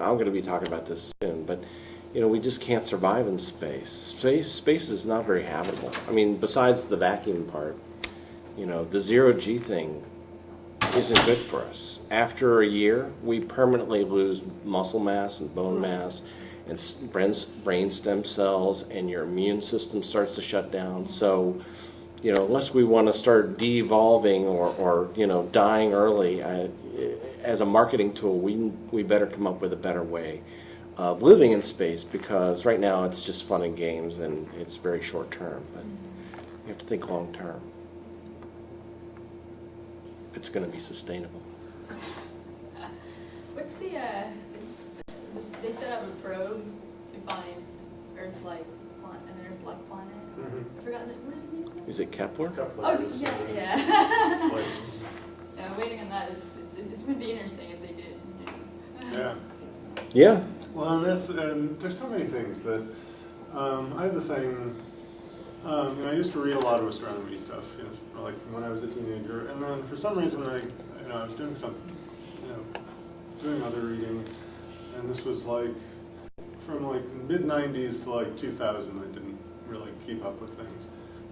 I'm going to be talking about this soon, but we just can't survive in space. Space is not very habitable. I mean, besides the vacuum part, the zero-G thing isn't good for us. After a year, we permanently lose muscle mass and bone mass and brain stem cells, and your immune system starts to shut down. So, unless we want to start de-evolving or dying early, as a marketing tool, we better come up with a better way of living in space, because right now it's just fun and games and it's very short term. But you have to think long term. It's going to be sustainable. What's they set up a probe to find Earth-like planet. I've forgotten it. What is it named? Is it Kepler? Oh, yeah. Waiting on that it would be interesting if they did. Yeah. Yeah. Well, and there's so many things that I have the thing. I used to read a lot of astronomy stuff, like from when I was a teenager, and then for some reason I was doing some, doing other reading, and this was like from like mid '90s to like 2000. I didn't really keep up with things,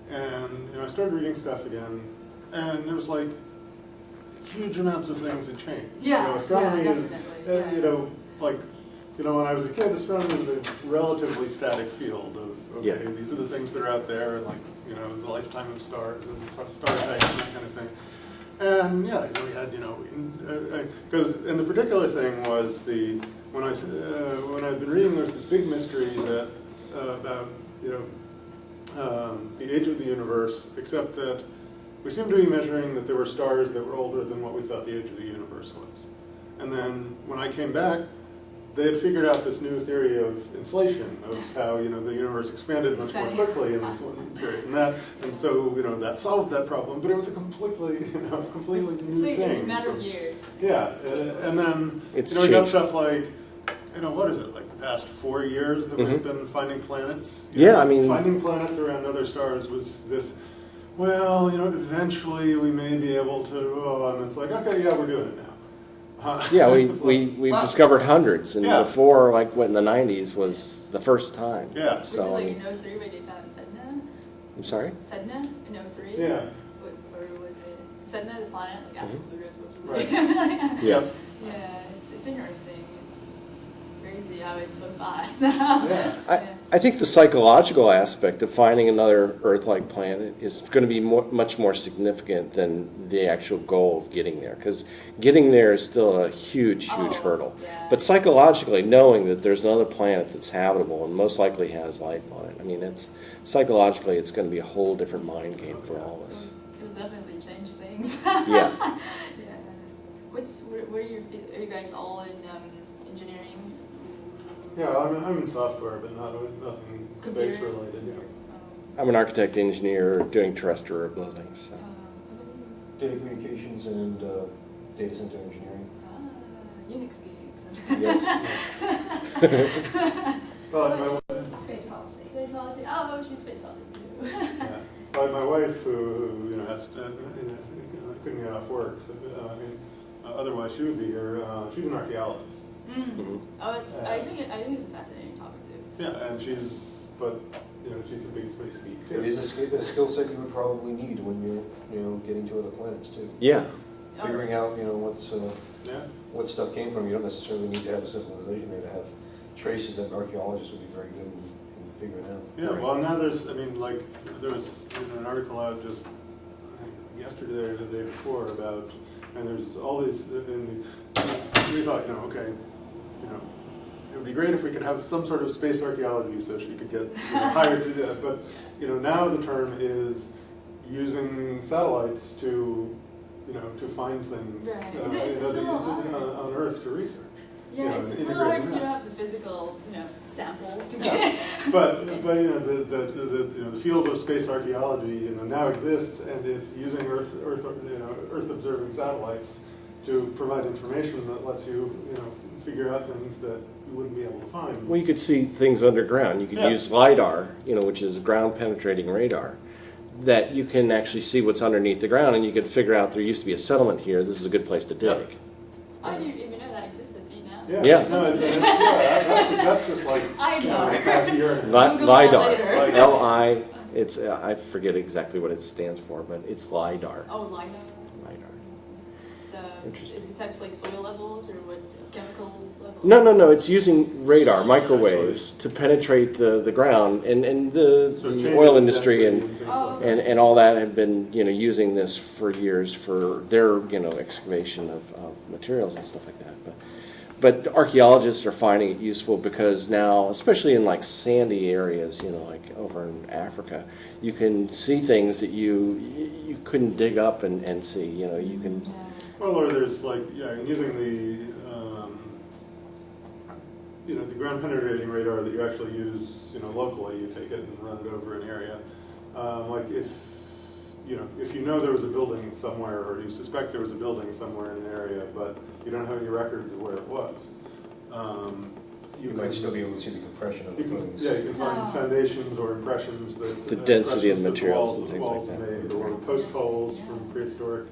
and I started reading stuff again, and there was like huge amounts of things that changed. Yeah, astronomy is, definitely. When I was a kid, astronomy was a relatively static field of, these are the things that are out there, and the lifetime of stars and star types and that kind of thing. And we had, and the particular thing was when I'd been reading, there's this big mystery that about the age of the universe, except that we seem to be measuring that there were stars that were older than what we thought the age of the universe was. And then when I came back, they had figured out this new theory of inflation, of how the universe expanded much more quickly in this one period, and so that solved that problem. But it was a completely new thing. In a matter of years. Yeah, and then we got stuff like what is it, like the past 4 years that we've been finding planets. Finding planets around other stars was this. Well, eventually we may be able to. And it's like, okay, yeah, we're doing it now. We've discovered hundreds, and before, in the 90s was the first time. Yeah. So, was it like in 03 when they found Sedna? I'm sorry? Sedna in 03? Yeah. Or was it Sedna, the planet, after Pluto supposedly? Right. Yeah, it's interesting. It's crazy how it's so fast now. Yeah. I think the psychological aspect of finding another Earth-like planet is going to be much more significant than the actual goal of getting there, because getting there is still a huge hurdle. Yeah. But psychologically, knowing that there's another planet that's habitable and most likely has life on it, psychologically it's going to be a whole different mind game for all of us. It'll definitely change things. Yeah. Are you guys all in engineering? Yeah, I'm in software, but nothing space related. I'm an architect engineer doing terrestrial buildings. So. Data communications and data center engineering. Unix geeks. Yes. Well, Space policy. Space policy. Oh, she's space policy too. Yeah. But my wife, who has couldn't get off work, so otherwise she would be here. She's an archaeologist. Mm-hmm. Oh, I think it's a fascinating topic too. Yeah, and she's a big space geek too. It is a skill set you would probably need when you're getting to other planets too. Yeah. Figuring out what stuff came from. You don't necessarily need to have a civilization there to have traces that archaeologists would be very good in figuring out. Yeah. Right. Well, now there was an article out just yesterday or the day before about, and there's all these. We thought, it would be great if we could have some sort of space archaeology so she could get hired to do that. But now the term is using satellites to find things on Earth to research. Yeah, it's a little hard if you don't have the physical sample to get. But the field of space archaeology now exists, and it's using Earth observing satellites to provide information that lets you figure out things that you wouldn't be able to find. Well, you could see things underground. You could use LIDAR, which is ground penetrating radar, that you can actually see what's underneath the ground, and you could figure out there used to be a settlement here. This is a good place to dig. I didn't even know that existed. See now. Yeah. No, that's just like I know. the past year. And a Li- half. Google that LiDAR. later. L-I, it's, I forget exactly what it stands for, but it's LiDAR. Oh, LiDAR. LiDAR. It's, Interesting. it detects like soil levels or what, chemical levels? No, it's using radar, microwaves, to penetrate the ground, and So the change oil in industry density and things Oh, like okay. that. and all that have been, using this for years for their, excavation of materials and stuff like that. But archaeologists are finding it useful because now, especially in like sandy areas, like over in Africa, you can see things that you couldn't dig up and see. You can. Yeah. Well, or there's like, using the ground penetrating radar that you actually use, locally, you take it and run it over an area. Like if you know there was a building somewhere, or you suspect there was a building somewhere in an area, but you don't have any records of where it was, You might still be able to see the compression of the footings. you can find Oh. foundations or impressions that The density of impressions that materials and the things like walls that. made, or post holes from prehistoric.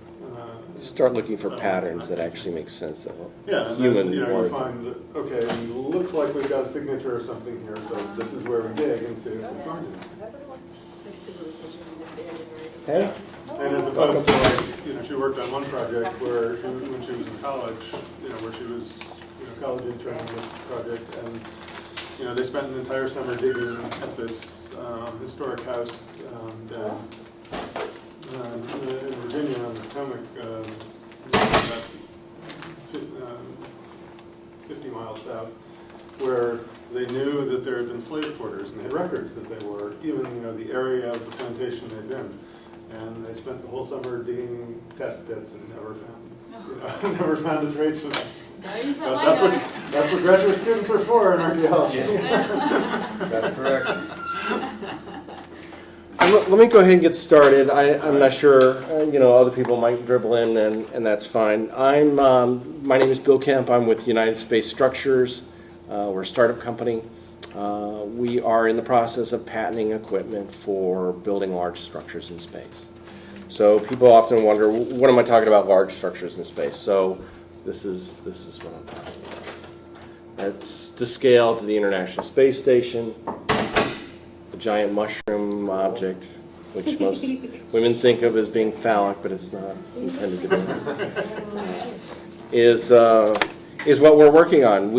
Start looking for settlements patterns and that actually make sense. That Yeah, and human then, you origin. find, okay, it looks like we've got a signature or something here, so this is where we dig and see if we find it. It's like civilization in this area, right? Hey, And as opposed to like, she worked on one project where when she was in college, where she was, college intern on this project, and, they spent an entire summer digging at this historic house down in Virginia on the Potomac, about 50 miles south, where they knew that there had been slave quarters, and they had records that they were, even, the area of the plantation they'd been. And they spent the whole summer digging test pits and never found a trace of them. Gotta use that But LiDAR. that's what graduate students are for in archaeology. That's correct. let me go ahead and get started. I'm not sure, other people might dribble in, and that's fine. My name is Bill Kemp. I'm with United Space Structures. We're a startup company. We are in the process of patenting equipment for building large structures in space. So people often wonder, what am I talking about, large structures in space? So this is what I'm talking about. It's to scale to the International Space Station, the giant mushroom object, which most women think of as being phallic, but it's not intended to be, is what we're working on.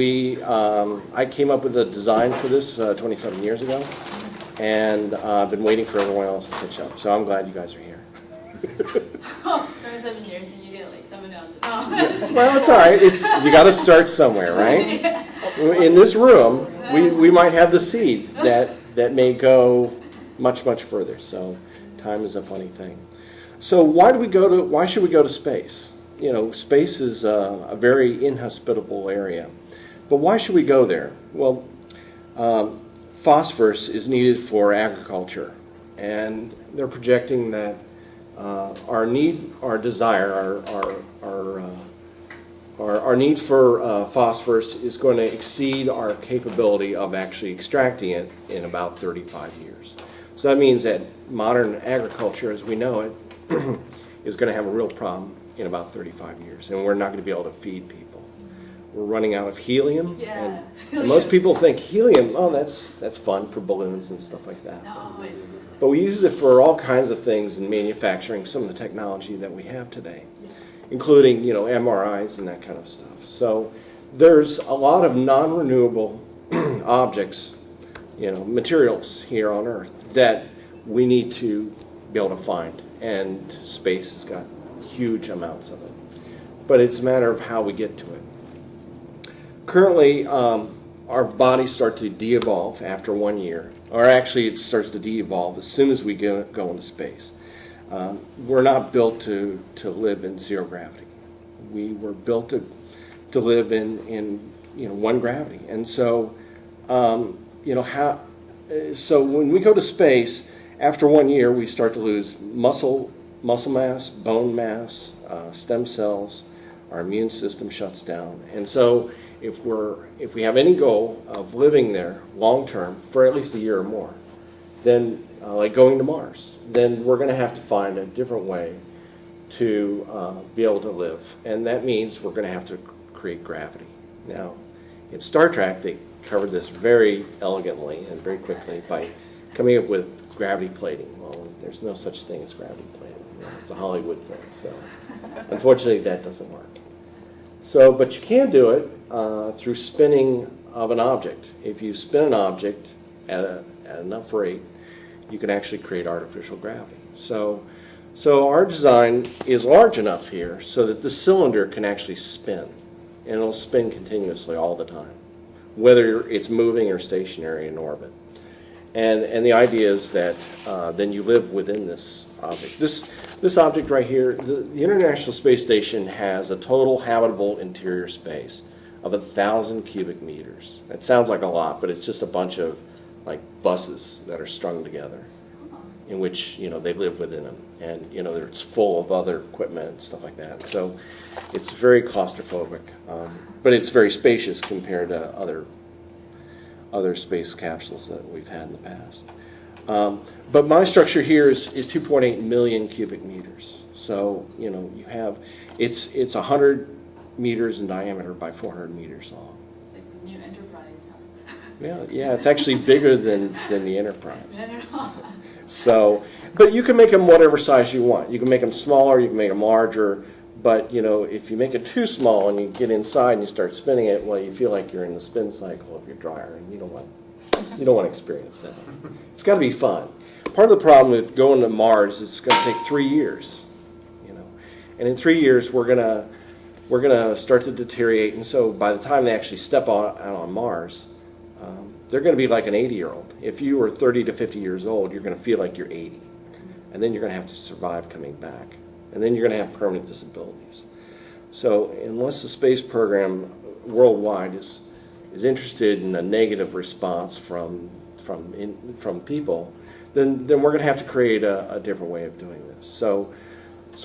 I came up with a design for this 27 years ago, and I've been waiting for everyone else to catch up. So I'm glad you guys are here. 27 years and you get like 7 out. Well, it's all right. You got to start somewhere, right? In this room, we might have the seed that may go much further. So time is a funny thing. So why should we go to space? Space is a very inhospitable area. But why should we go there? Well, phosphorus is needed for agriculture, and they're projecting that our need for phosphorus is going to exceed our capability of actually extracting it in about 35 years. So that means that modern agriculture, as we know it, is going to have a real problem in about 35 years, and we're not going to be able to feed people. We're running out of helium, Yeah. and most people think helium, that's fun for balloons and stuff like that. No, it's... But we use it for all kinds of things in manufacturing some of the technology that we have today, including, MRIs and that kind of stuff. So there's a lot of non-renewable objects, materials here on Earth that we need to be able to find, and space has got huge amounts of it. But it's a matter of how we get to it. Currently, our bodies start to de-evolve after 1 year, or actually it starts to de-evolve as soon as we go into space. We're not built to live in zero gravity. We were built to live in 1 gravity, and so so when we go to space, after 1 year, we start to lose muscle mass, bone mass, stem cells. Our immune system shuts down, and so if we have any goal of living there long term for at least a year or more, then like going to Mars, then we're going to have to find a different way to be able to live, and that means we're going to have to create gravity. Now, In Star Trek, they covered this very elegantly and very quickly by coming up with gravity plating. Well, there's no such thing as gravity plating. You know, it's a Hollywood thing, so unfortunately that doesn't work. So, but you can do it through spinning of an object. If you spin an object at enough rate, you can actually create artificial gravity. So our design is large enough here so that the cylinder can actually spin, and it'll spin continuously all the time, whether it's moving or stationary in orbit. And the idea is that then you live within this object. This object right here, the International Space Station has a total habitable interior space of 1,000 cubic meters. It sounds like a lot, but it's just a bunch of like buses that are strung together, in which they live within them, and it's full of other equipment and stuff like that. So it's very claustrophobic, but it's very spacious compared to other space capsules that we've had in the past. But my structure here is 2.8 million cubic meters. So you have it's 100 meters in diameter by 400 meters long. It's like the new Enterprise, huh? Yeah, it's actually bigger than the Enterprise. So, but you can make them whatever size you want. You can make them smaller, you can make them larger. But if you make it too small and you get inside and you start spinning it, well, you feel like you're in the spin cycle of your dryer, and you don't want to experience that. It's got to be fun. Part of the problem with going to Mars is it's going to take 3 years, and in 3 years we're gonna start to deteriorate, and so by the time they actually step out on Mars, they're going to be like an 80-year-old. If you were 30 to 50 years old, you're going to feel like you're 80, and then you're going to have to survive coming back. And then you're going to have permanent disabilities. So unless the space program worldwide is interested in a negative response from people, then we're going to have to create a different way of doing this. So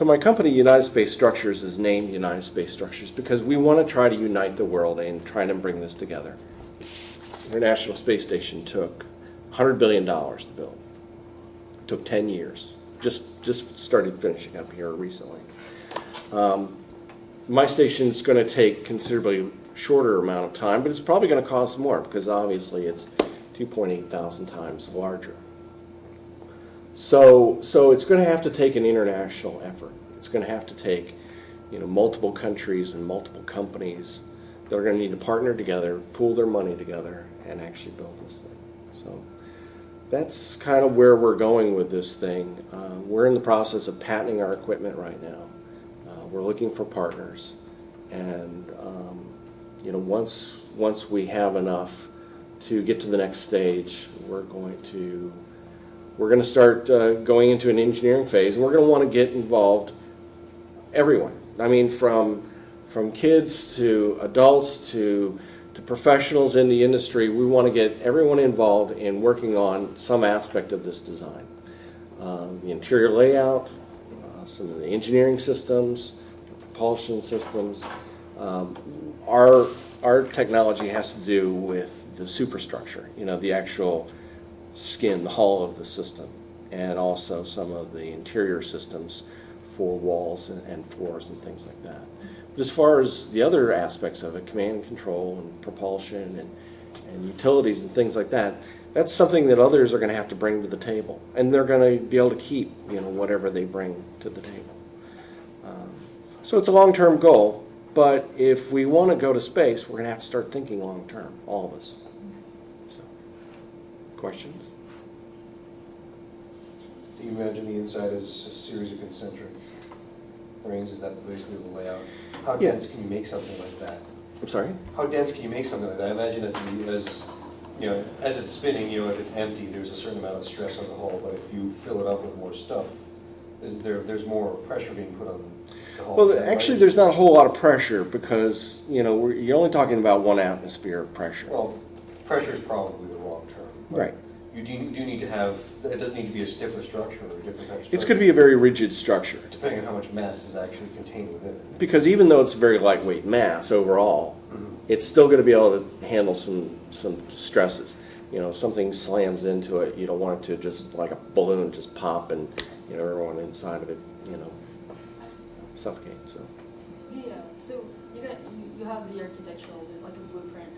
my company, United Space Structures, is named United Space Structures because we want to try to unite the world and try to bring this together. The International Space Station took $100 billion to build. It took 10 years. Just started finishing up here recently. My station's going to take considerably shorter amount of time, but it's probably going to cost more because obviously it's 2.8 thousand times larger. So it's going to have to take an international effort. It's going to have to take multiple countries and multiple companies that are going to need to partner together, pool their money together, and actually build this thing. So that's kind of where we're going with this thing. We're in the process of patenting our equipment right now. We're looking for partners, and once we have enough to get to the next stage, we're going to start going into an engineering phase, and we're going to want to get involved everyone. I mean, from kids to adults to professionals in the industry. We want to get everyone involved in working on some aspect of this design. The interior layout, some of the engineering systems, propulsion systems. Our technology has to do with the superstructure, the actual skin, the hull of the system, and also some of the interior systems for walls and floors and things like that. But as far as the other aspects of it, command and control and propulsion and utilities and things like that, that's something that others are going to have to bring to the table, and they're going to be able to keep whatever they bring to the table. So it's a long-term goal, but if we want to go to space, we're going to have to start thinking long-term, all of us. So, questions? Do you imagine the inside as a series of concentric rings? Is that basically the layout? How dense can you make something like that? I'm sorry? How dense can you make something like that? I imagine as it's spinning, if it's empty, there's a certain amount of stress on the hull, but if you fill it up with more stuff, there's more pressure being put on the hull. Well, actually, there's not a whole lot of pressure because, you're only talking about 1 atmosphere of pressure. Well, pressure is probably the wrong term. Right. You do need to have, it doesn't need to be a stiffer structure or a different type of structure. It's going to be a very rigid structure. Depending on how much mass is actually contained within it. Because even though it's a very lightweight mass overall, it's still going to be able to handle some stresses. Something slams into it, you don't want it to just like a balloon just pop and everyone inside of it suffocate. So Yeah. So you have the architectural, like a blueprint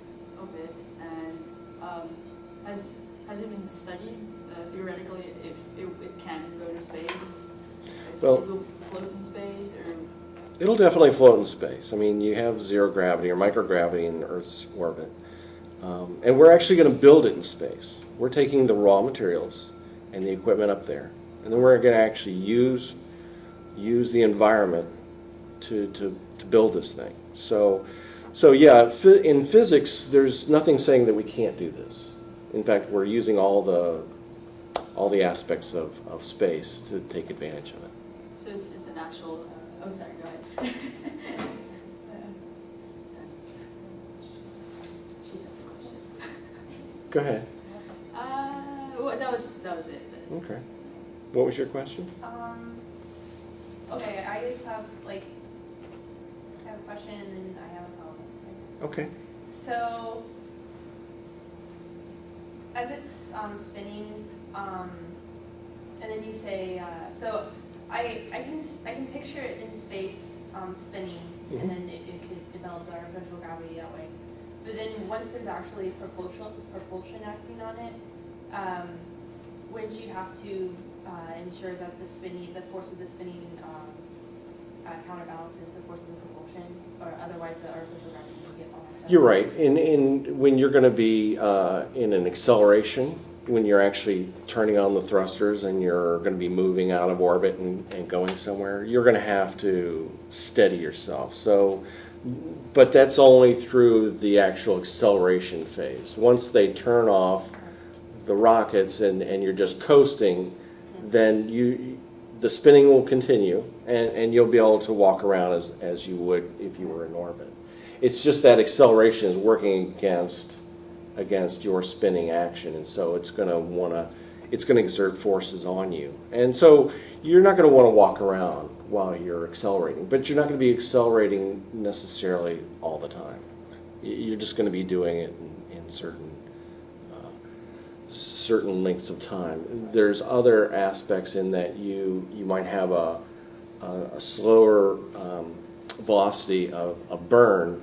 of it, and has it been studied theoretically if it can go to space? If Well, it will float in space, or it'll definitely float in space. I mean, you have zero gravity or microgravity in Earth's orbit. And we're actually going to build it in space. We're taking the raw materials and the equipment up there, and then we're going to actually use the environment to build this thing. So yeah, in physics, there's nothing saying that we can't do this. In fact, we're using all the aspects of space to take advantage of it. so it's an actual. Oh, sorry. Go ahead. She has a question. Go ahead. Well, that was it. Okay. What was your question? Okay, I just have I have a question and I have a problem. Okay. So, as it's spinning, and then you say, so I can picture it in space spinning, Mhm. and then it could develop the artificial gravity that way. But then once there's actually propulsion acting on it, wouldn't you have to ensure that the force of the spinning counterbalances the force of the propulsion, or otherwise the artificial gravity will get all messed up? You're right. When you're going to be in an acceleration, when you're actually turning on the thrusters and you're going to be moving out of orbit and going somewhere, you're going to have to steady yourself. So, but that's only through the actual acceleration phase. Once they turn off the rockets and you're just coasting, then the spinning will continue and you'll be able to walk around as you would if you were in orbit. It's just that acceleration is working against your spinning action, and so it's going to exert forces on you. And so you're not going to want to walk around while you're accelerating, but you're not going to be accelerating necessarily all the time. You're just going to be doing it in certain lengths of time. There's other aspects in that you might have a slower velocity of burn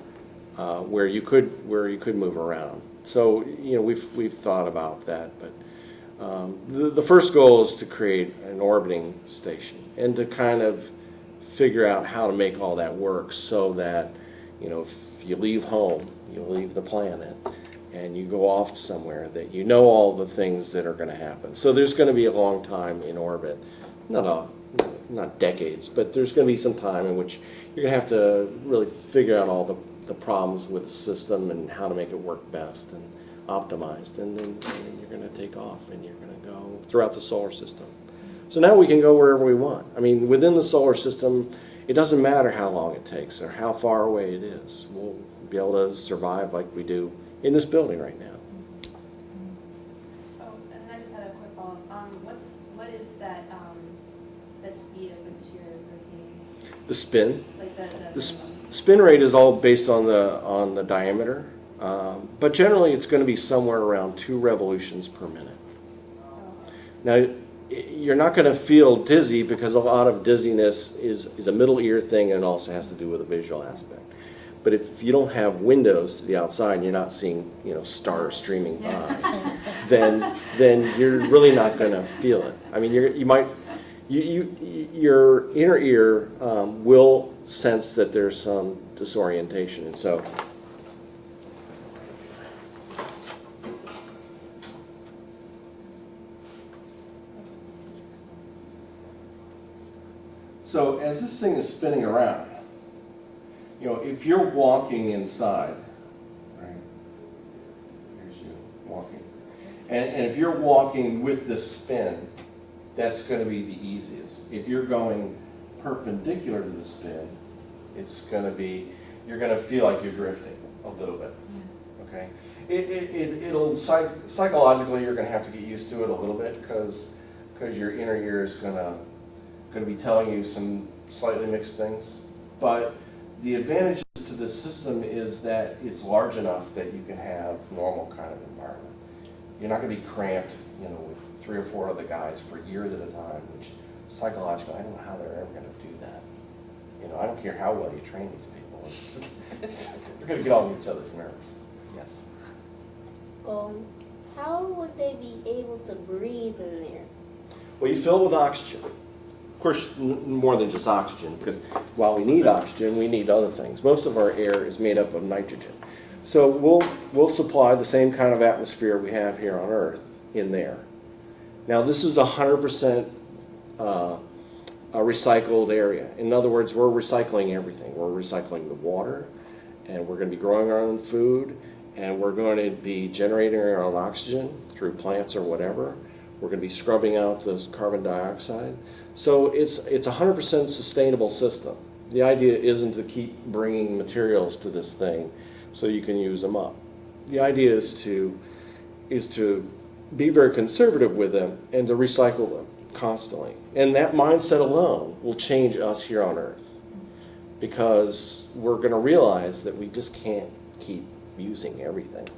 where you could move around. So we've thought about that, but the first goal is to create an orbiting station and to kind of figure out how to make all that work so that if you leave home, you leave the planet, and you go off somewhere, that you know all the things that are going to happen. So there's going to be a long time in orbit, not decades, but there's going to be some time in which you're going to have to really figure out all the problems with the system and how to make it work best and optimized, and then you're going to take off and you're going to go throughout the solar system. So now we can go wherever we want. I mean, within the solar system, it doesn't matter how long it takes or how far away it is. We'll be able to survive like we do in this building right now. Oh, and I just had a quick follow-up. What is that speed at which you're rotating? The spin. Like The spin rate is all based on the diameter, but generally it's going to be somewhere around 2 revolutions per minute. Now, you're not going to feel dizzy because a lot of dizziness is a middle ear thing, and it also has to do with a visual aspect. But if you don't have windows to the outside and you're not seeing stars streaming by, then you're really not going to feel it. I mean, your inner ear will sense that there's some disorientation, and so as this thing is spinning around, if you're walking inside, right? Here's you walking, and if you're walking with the spin, that's going to be the easiest. If you're going perpendicular to the spin, you're going to feel like you're drifting a little bit. Okay, it'll psychologically you're going to have to get used to it a little bit because your inner ear is going to be telling you some slightly mixed things. But the advantage to this system is that it's large enough that you can have normal kind of environment. You're not going to be cramped, with 3 or 4 other guys for years at a time, which psychologically, I don't know how they're ever going to do that. I don't care how well you train these people. They're going to get on each other's nerves. Yes. how would they be able to breathe in there? Well, you fill it with oxygen. Of course, more than just oxygen, because while we need oxygen, we need other things. Most of our air is made up of nitrogen. So we'll supply the same kind of atmosphere we have here on Earth in there. Now, this is 100% a recycled area. In other words, we're recycling everything. We're recycling the water, and we're going to be growing our own food, and we're going to be generating our own oxygen through plants or whatever. We're going to be scrubbing out the carbon dioxide. So it's a 100% sustainable system. The idea isn't to keep bringing materials to this thing so you can use them up. The idea is to be very conservative with them and to recycle them constantly. And that mindset alone will change us here on Earth, because we're going to realize that we just can't keep using everything,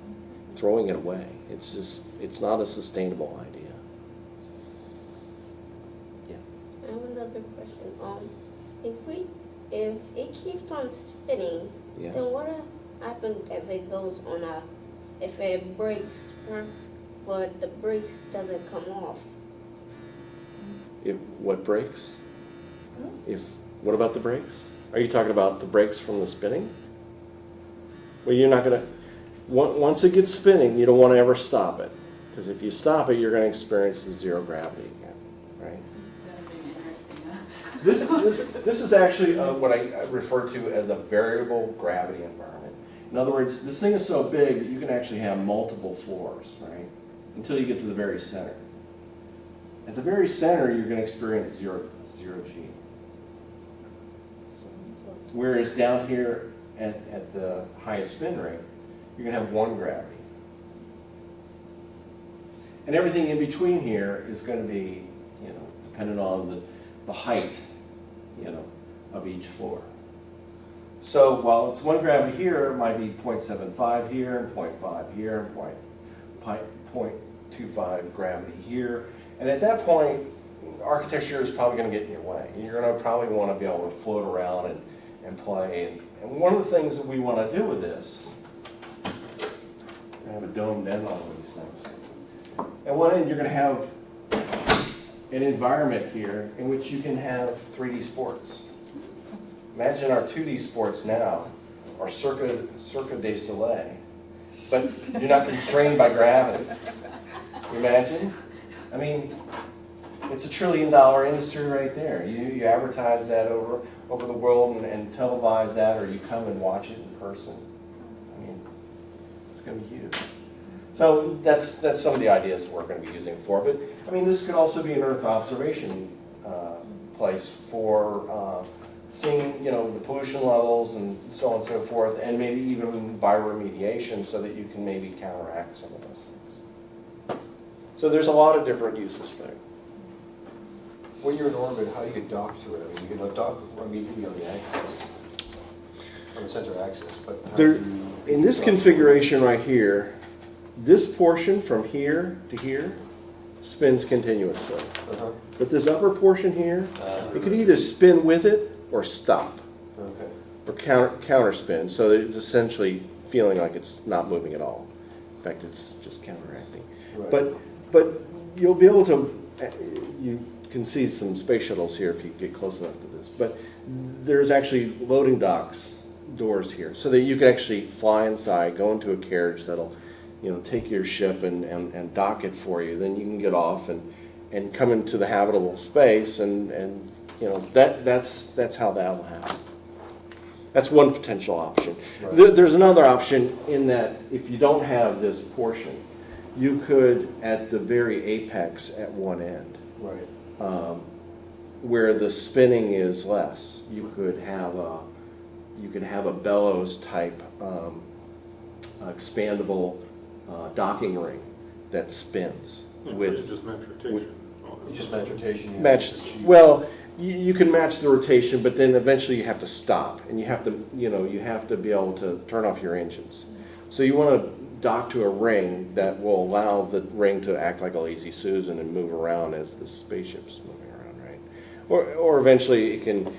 throwing it away. It's not a sustainable idea. I have another question. If it keeps on spinning, Yes. then what happens if it goes on if it breaks, but the brakes doesn't come off? If what breaks? What about the brakes? Are you talking about the brakes from the spinning? Well, you're not going to. Once it gets spinning, you don't want to ever stop it, because if you stop it, you're going to experience the zero gravity again, right? That would be interesting, huh? This is actually what I refer to as a variable gravity environment. In other words, this thing is so big that you can actually have multiple floors, right? Until you get to the very center. At the very center, you're going to experience zero G. Whereas down here at the highest spin rate, you're going to have 1 gravity. And everything in between here is going to be, dependent on the height, of each floor. So while it's 1 gravity here, it might be 0.75 here, and 0.5 here, and 0.25 gravity here. And at that point, architecture is probably going to get in your way. You're going to probably want to be able to float around and play. And one of the things that we want to do with this, I have a domed end on all these things. At one end, you're going to have an environment here in which you can have 3D sports. Imagine our 2D sports now are Cirque du Soleil, but you're not constrained by gravity. Imagine? I mean, it's $1 trillion industry right there. You advertise that over the world and televise that, or you come and watch it in person. I mean, it's going to be huge. So that's some of the ideas we're going to be using for it. But I mean, this could also be an Earth observation place for seeing, the pollution levels and so on and so forth, and maybe even bioremediation, so that you can maybe counteract some of those things. So there's a lot of different uses for it. When you're in orbit, how do you dock to it? I mean, you can dock immediately on the axis, on the center axis, but how do you in this configuration right here, this portion from here to here spins continuously. Uh-huh. But this upper portion here, it could either spin with it or stop, Okay. or counter spin, so that it's essentially feeling like it's not moving at all. In fact, it's just counteracting. Right. But you'll be able to, you can see some space shuttles here if you get close enough to this, but there's actually loading doors here, so that you can actually fly inside, go into a carriage that'll take your ship and dock it for you. Then you can get off and come into the habitable space, and that's how that will happen. That's one potential option. Right. There's another option in that if you don't have this portion, you could, at the very apex at one end, Right. where the spinning is less, you could have a bellows type expandable docking ring that spins with just match rotation. You just match rotation. yeah, match. it's cheap. Well, you can match the rotation, but then eventually you have to stop, and you have to be able to turn off your engines. So you want to dock to a ring that will allow the ring to act like a lazy Susan and move around as the spaceship's moving around, right? Or eventually it can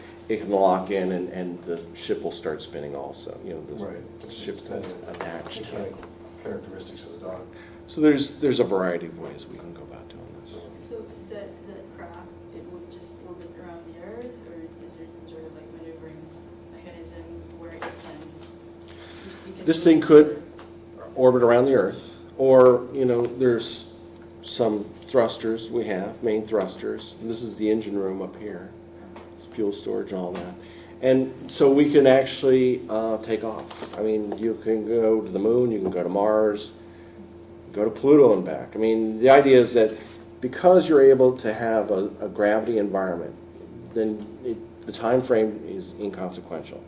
lock in and the ship will start spinning also. Right. The ship's attached. Mechanical. characteristics of the dog. So there's a variety of ways we can go about doing this. So the craft, it would just orbit around the Earth, or is there some sort of like maneuvering mechanism where it can? you can This thing could orbit around the Earth, or, there's some thrusters we have, main thrusters. This is the engine room up here, fuel storage and all that. And so we can actually take off. I mean, you can go to the moon, you can go to Mars, go to Pluto and back. I mean, the idea is that because you're able to have a gravity environment, then the time frame is inconsequential.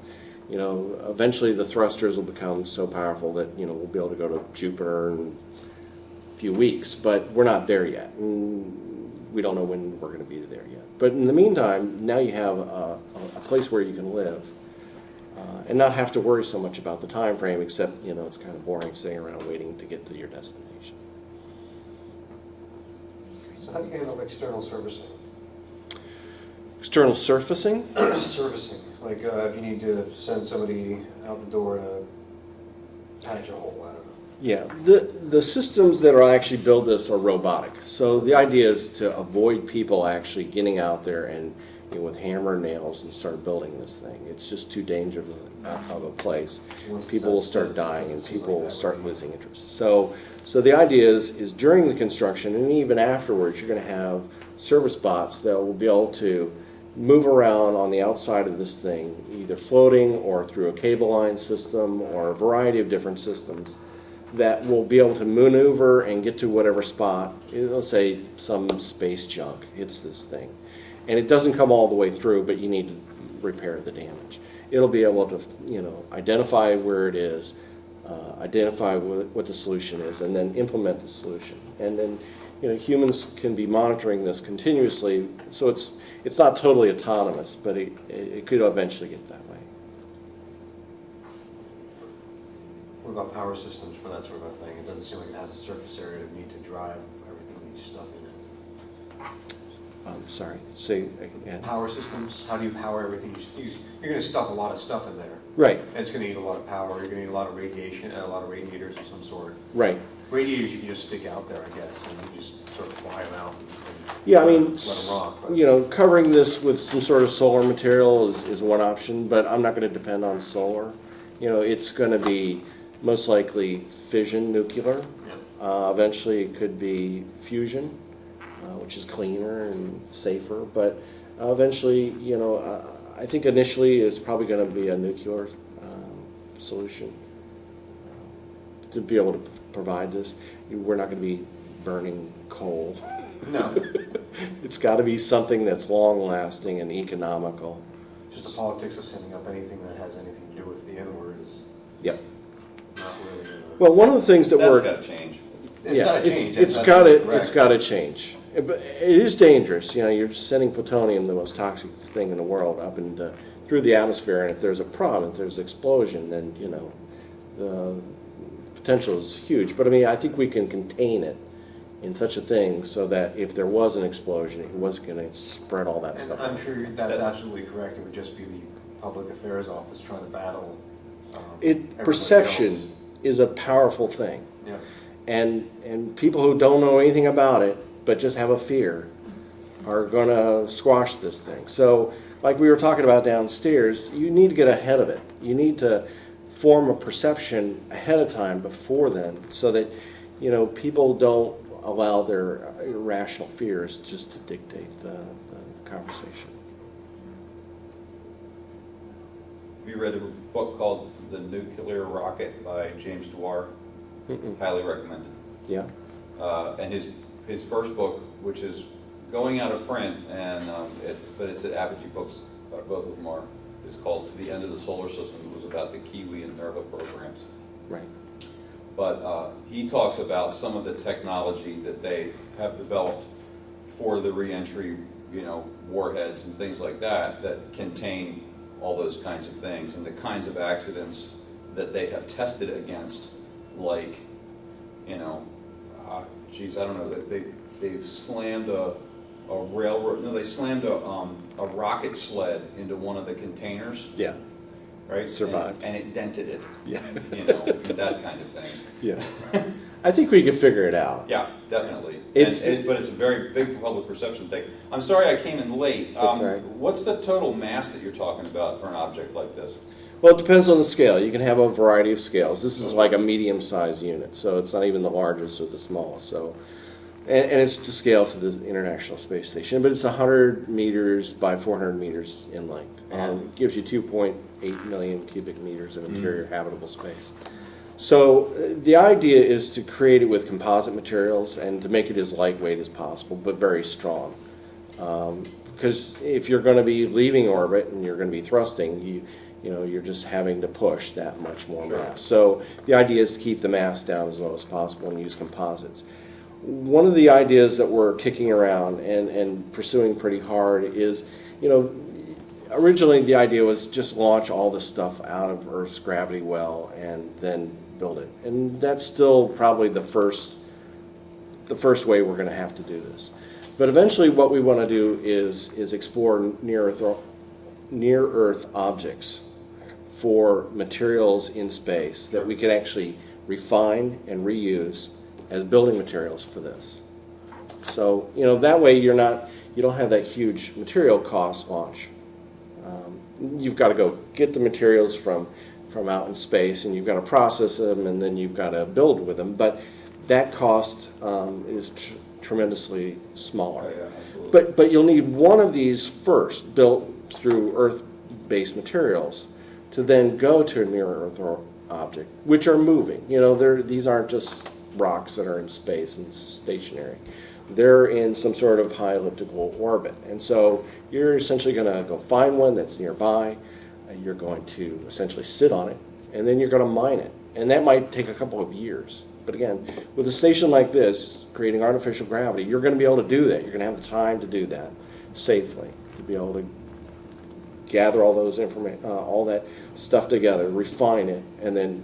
Eventually the thrusters will become so powerful that, we'll be able to go to Jupiter in a few weeks, but we're not there yet. And we don't know when we're going to be there yet. But in the meantime, now you have a place where you can live and not have to worry so much about the time frame, except, it's kind of boring sitting around waiting to get to your destination. So how do you handle external servicing? External surfacing? Servicing, like if you need to send somebody out the door to patch a hole, I don't know. Yeah, the systems that are actually built this are robotic. So the idea is to avoid people actually getting out there and with hammer and nails and start building this thing. It's just too dangerous of a place. People will start dying and people will start losing interest. So the idea is during the construction and even afterwards, you're going to have service bots that will be able to move around on the outside of this thing, either floating or through a cable line system or a variety of different systems that will be able to maneuver and get to whatever spot. Let's say some space junk hits this thing. And it doesn't come all the way through, but you need to repair the damage. It'll be able to, identify where it is, identify what the solution is, and then implement the solution. And then, humans can be monitoring this continuously, so it's not totally autonomous, but it could eventually get that way. What about power systems for that sort of a thing? It doesn't seem like it has a surface area to need to drive everything you stuff in it. Sorry, say again. Power systems, how do you power everything you use? You're going to stuff a lot of stuff in there. Right, And it's going to need a lot of power. You're going to need a lot of radiation, a lot of radiators of some sort. right. Radiators you can just stick out there, I guess, and you just sort of fly them out. And Yeah, I mean, let them rock. But covering this with some sort of solar material is one option, but I'm not going to depend on solar. It's going to be most likely fission nuclear. yeah. Eventually it could be fusion, which is cleaner and safer, but eventually, I think initially it's probably going to be a nuclear solution to be able to provide this. We're not going to be burning coal. No, It's got to be something that's long-lasting and economical. just the politics of sending up anything that has anything to do with the N-word is Yep. not really going to... Well, one of the things that That's we're got to change. It's got to change. It's that's got absolutely to correct. it's got to change. But it is dangerous. You're sending plutonium, the most toxic thing in the world, up and through the atmosphere. And if there's a problem, if there's an explosion, then the potential is huge. But I think we can contain it in such a thing so that if there was an explosion, it wasn't going to spread all that And stuff. I'm sure that's absolutely correct. It would just be the public affairs office trying to battle everybody Perception else. is a powerful thing. Yeah. And people who don't know anything about it but just have a fear are going to squash this thing. So like we were talking about downstairs, you need to get ahead of it. You need to form a perception ahead of time before then so that people don't allow their irrational fears just to dictate the conversation. Have you read a book called The Nuclear Rocket by James Doir? Mm-mm. Highly recommended. Yeah. And his first book, which is going out of print, but it's at Apogee Books, both of them are, is called To the End of the Solar System. It was about the Kiwi and NERVA programs. Right. But he talks about some of the technology that they have developed for the reentry, warheads and things like that contain all those kinds of things and the kinds of accidents that they have tested against, like, I don't know, they've slammed a railroad. No, they slammed a rocket sled into one of the containers. Yeah. right? Survived. And it dented it. Yeah. You know, that kind of thing. Yeah. I think we could figure it out. Yeah, definitely. It's- But it's a very big public perception thing. I'm sorry I came in late. That's all right. What's the total mass that you're talking about for an object like this? Well, it depends on the scale. You can have a variety of scales. This is like a medium-sized unit, so it's not even the largest or the smallest. So, and it's to scale to the International Space Station, but it's 100 meters by 400 meters in length, and it gives you 2.8 million cubic meters of interior habitable space. So the idea is to create it with composite materials and to make it as lightweight as possible, but very strong. Because if you're going to be leaving orbit and you're going to be thrusting, you know, you're just having to push that much more mass. So the idea is to keep the mass down as low as possible and use composites. One of the ideas that we're kicking around and pursuing pretty hard is, you know, originally the idea was just launch all this stuff out of Earth's gravity well and then build it. And that's still probably the first way we're going to have to do this. But eventually what we want to do is explore near Earth objects for materials in space that we can actually refine and reuse as building materials for this. So, you know, that way you don't have that huge material cost launch. You've got to go get the materials from out in space, and you've got to process them, and then you've got to build with them. But that cost is tremendously smaller. Oh, yeah, absolutely. But you'll need one of these first, built through Earth-based materials, to then go to a near-Earth object, which are moving. You know, these aren't just rocks that are in space and stationary. They're in some sort of high elliptical orbit. And so you're essentially going to go find one that's nearby. You're going to essentially sit on it, and then you're going to mine it. And that might take a couple of years. But again, with a station like this, creating artificial gravity, you're going to be able to do that. You're going to have the time to do that safely, to be able to gather all those all that stuff together, refine it, and then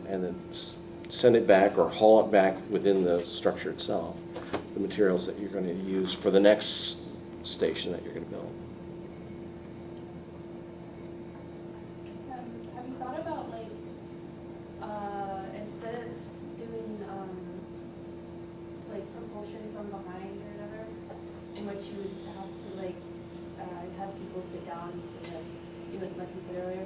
send it back or haul it back within the structure itself. The materials that you're going to use for the next station that you're going to build. Have you thought about, like, instead of doing, like, propulsion from behind or whatever, in which you would have to, like, have people sit down so that, like you said earlier,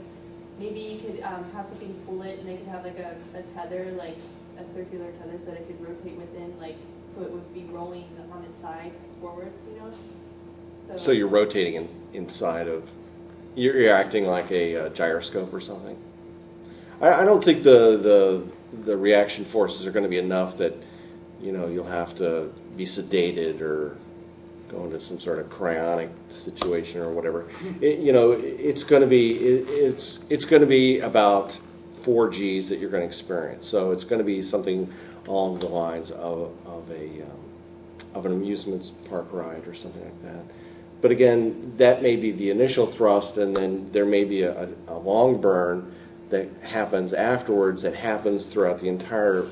maybe you could have something pull it, and they could have, like, a tether, like, a circular tether so that it could rotate within, like, so it would be rolling on its side forwards, you know? So you're rotating inside of, you're acting like a gyroscope or something. I don't think the reaction forces are going to be enough that, you know, you'll have to be sedated or go into some sort of cryonic situation or whatever. You know, it's going to be about 4 Gs that you're going to experience. So it's going to be something along the lines of an amusement park ride or something like that. But again, that may be the initial thrust, and then there may be a long burn that happens afterwards, that happens throughout the entire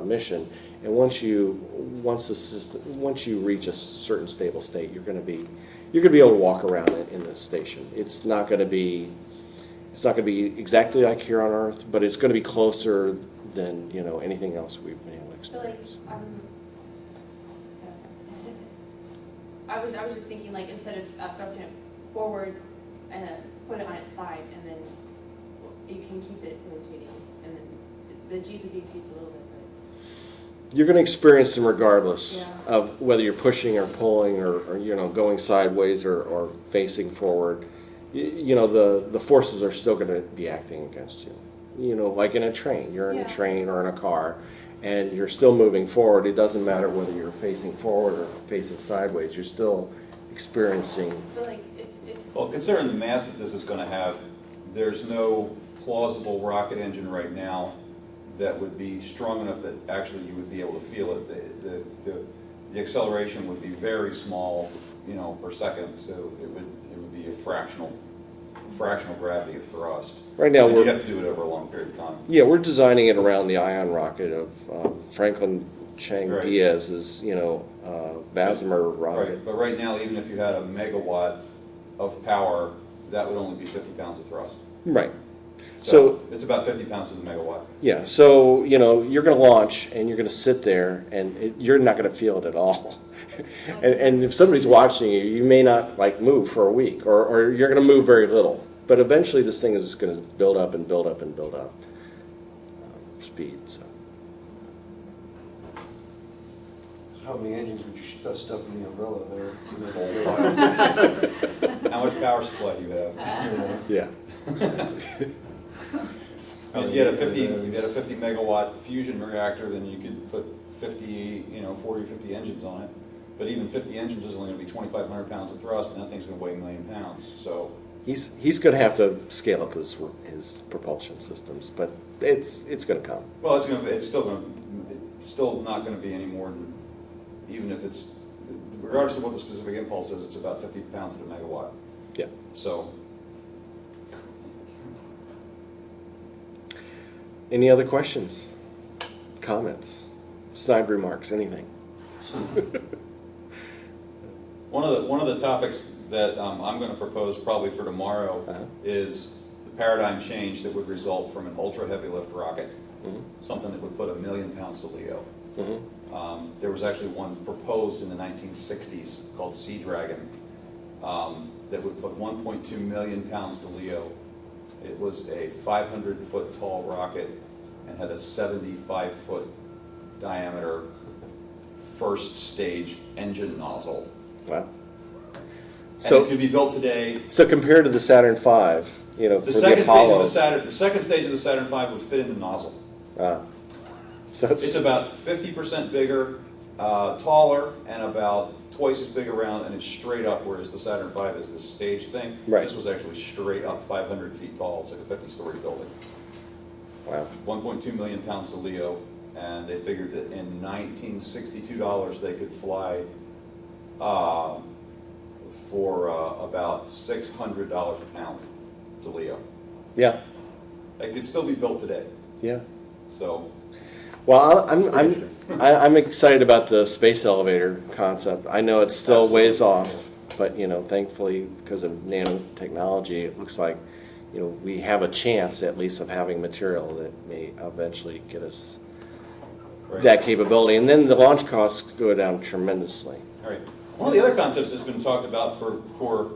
mission. And once you reach a certain stable state, you're going to be able to walk around it in the station. It's not going to be exactly like here on Earth, but it's going to be closer than, you know, anything else we've been able to So, like, experience. I was just thinking, like, instead of thrusting it forward and put it on its side, and then you can keep it rotating, and then the G's would be increased a little bit. You're going to experience them regardless Yeah. of whether you're pushing or pulling or you know, going sideways or facing forward. You know, the forces are still going to be acting against you. You know, like in a train. You're in a train or in a car, and you're still moving forward. It doesn't matter whether you're facing forward or facing sideways. You're still experiencing. But, like, Well, considering the mass that this is going to have, there's no plausible rocket engine right now that would be strong enough that actually you would be able to feel it. The acceleration would be very small, you know, per second, so it would be a fractional gravity of thrust. Right now, and we're you'd have to do it over a long period of time. Yeah, we're designing it around the ion rocket of Franklin Chang Right. Diaz's, you know, Vasmer rocket. Right, but right now, even if you had a megawatt of power, that would only be 50 pounds of thrust. Right. So it's about 50 pounds to the megawatt. Yeah, so, you're going to launch, and you're going to sit there, and you're not going to feel it at all. and if somebody's watching you, you may not, move for a week, or you're going to move very little. But eventually this thing is just going to build up and build up and build up speed. So How many engines would you stuff in the umbrella there? How much power supply do you have? yeah. I mean, if you had a 50 megawatt fusion reactor, then you could put 40 or 50 engines on it. But even 50 engines is only going to be 2,500 pounds of thrust, and that thing's going to weigh 1 million pounds. So he's going to have to scale up his propulsion systems, but it's going to come. well, it's still not going to be any more than, even if it's, regardless of what the specific impulse is, it's about 50 pounds to the megawatt. Yeah. So. Any other questions, comments, snide remarks, anything? One of the topics that I'm going to propose probably for tomorrow is the paradigm change that would result from an ultra heavy lift rocket, something that would put 1 million pounds to LEO. There was actually one proposed in the 1960s called Sea Dragon that would put 1.2 million pounds to LEO. It was a 500-foot tall rocket and had a 75-foot diameter first stage engine nozzle. Wow. So and it could be built today. So compared to the Saturn V, the second Apollo, stage of the second stage of the Saturn V would fit in the nozzle. So it's about 50% bigger, taller, and about twice as big around, and it's straight up, whereas the Saturn V is this stage thing. Right. This was actually straight up 500 feet tall. It's like a 50-story building. Wow. 1.2 million pounds to LEO, and they figured that in $1962 they could fly for about $600 a pound to LEO. Yeah. It could still be built today. Yeah. So. Well, I'm excited about the space elevator concept. I know it's still ways off, but thankfully because of nanotechnology, it looks like we have a chance at least of having material that may eventually get us that capability, and then the launch costs go down tremendously. All right. One of the other concepts that's been talked about for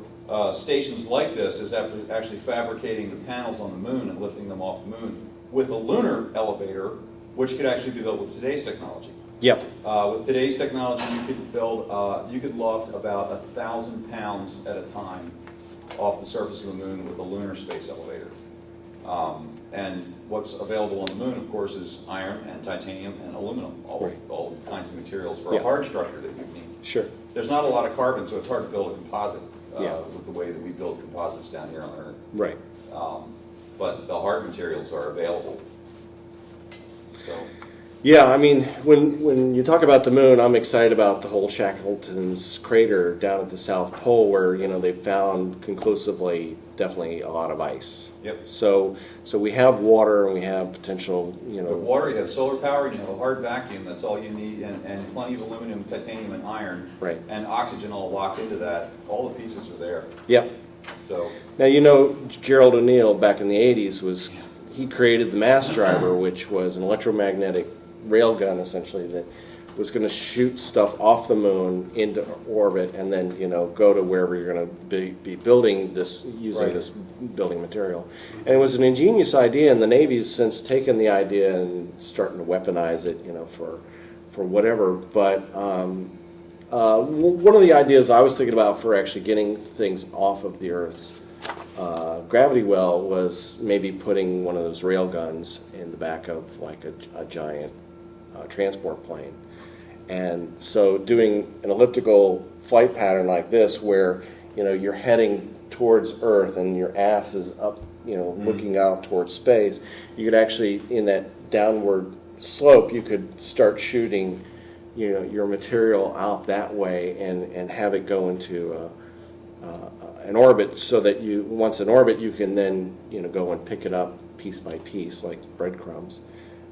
stations like this is actually fabricating the panels on the moon and lifting them off the moon with a lunar elevator, which could actually be built with today's technology. Yep. With today's technology, you could you could loft about 1,000 pounds at a time off the surface of the moon with a lunar space elevator. And what's available on the moon, of course, is iron and titanium and aluminum, all kinds of materials for a hard structure that you need. Sure. There's not a lot of carbon, so it's hard to build a composite with the way that we build composites down here on Earth. Right. But the hard materials are available. So. Yeah, I mean, when you talk about the moon, I'm excited about the whole Shackleton's crater down at the South Pole, where they've found conclusively definitely a lot of ice. Yep. So we have water and we have potential. With water, you have solar power, and you have a hard vacuum. That's all you need, and plenty of aluminum, titanium, and iron. Right. And oxygen all locked into that. All the pieces are there. Yep. So. Now Gerald O'Neill back in the '80s he created the mass driver, which was an electromagnetic rail gun essentially that was going to shoot stuff off the moon into orbit and then go to wherever you're going to be building this using this building material. And it was an ingenious idea, and the Navy's since taken the idea and starting to weaponize it for whatever. But one of the ideas I was thinking about for actually getting things off of the Earth's gravity well was maybe putting one of those rail guns in the back of like a giant transport plane. And so doing an elliptical flight pattern like this where you're heading towards Earth and your ass is up looking out towards space, you could actually, in that downward slope, you could start shooting your material out that way and have it go into an orbit, so that once in orbit you can then go and pick it up piece by piece like breadcrumbs,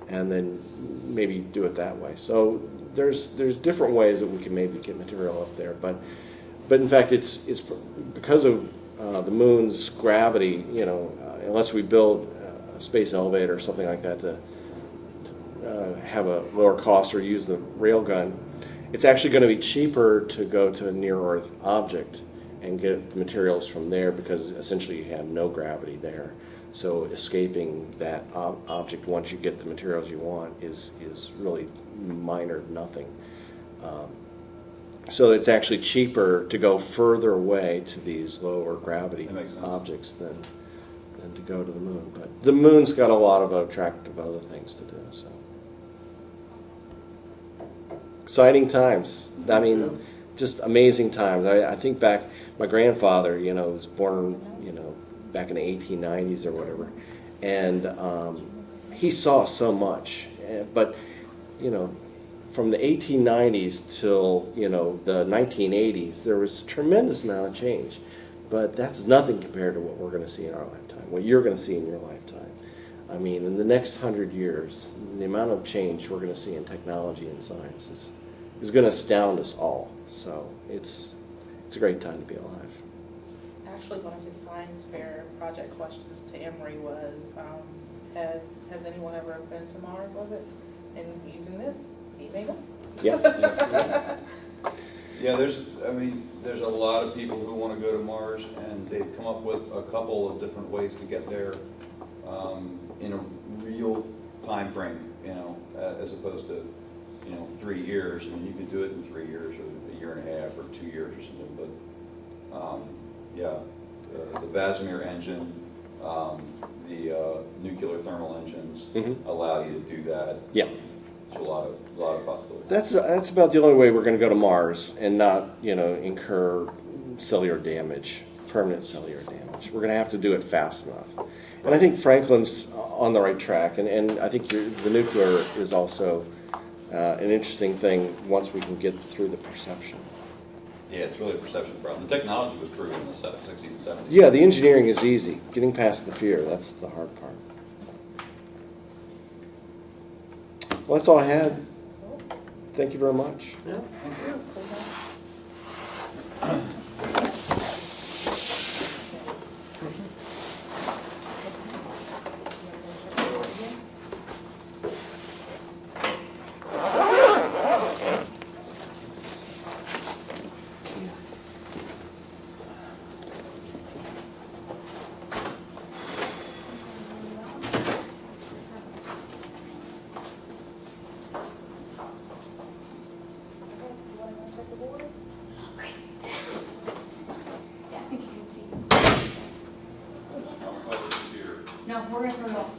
and then maybe do it that way. So there's different ways that we can maybe get material up there, but in fact it's because of the moon's gravity. Unless we build space elevator or something like that to have a lower cost or use the railgun, it's actually going to be cheaper to go to a near-Earth object and get the materials from there because essentially you have no gravity there. So escaping that object once you get the materials you want is really minor to nothing. So it's actually cheaper to go further away to these lower gravity That makes sense. objects than to go to the moon. But the moon's got a lot of attractive other things to do. So exciting times. I mean, just amazing times. I think back, my grandfather, was born, back in the 1890s or whatever, and he saw so much. But, from the 1890s till, the 1980s, there was a tremendous amount of change. But that's nothing compared to what we're going to see in our lifetime, what you're going to see in your lifetime. I mean, in the next 100 years, the amount of change we're going to see in technology and science is going to astound us all. So it's a great time to be alive. Actually, one of his science fair project questions to Emory was, has anyone ever been to Mars, was it? And using this, he made them. Yeah. Yeah, there's a lot of people who want to go to Mars, and they've come up with a couple of different ways to get there in a real time frame, as opposed to, 3 years. I mean, you could do it in 3 years or a year and a half or 2 years or something, but the Vasimir engine, the nuclear thermal engines allow you to do that. Yeah. There's a lot of possibilities. That's about the only way we're going to go to Mars and not, incur cellular damage, permanent cellular damage. We're going to have to do it fast enough. And I think Franklin's on the right track, and I think the nuclear is also an interesting thing once we can get through the perception. Yeah, it's really a perception problem. The technology was proven in the 60s and 70s. Yeah, the engineering is easy. Getting past the fear, that's the hard part. Well, that's all I had. Thank you very much. Yeah. No, we're gonna turn it off.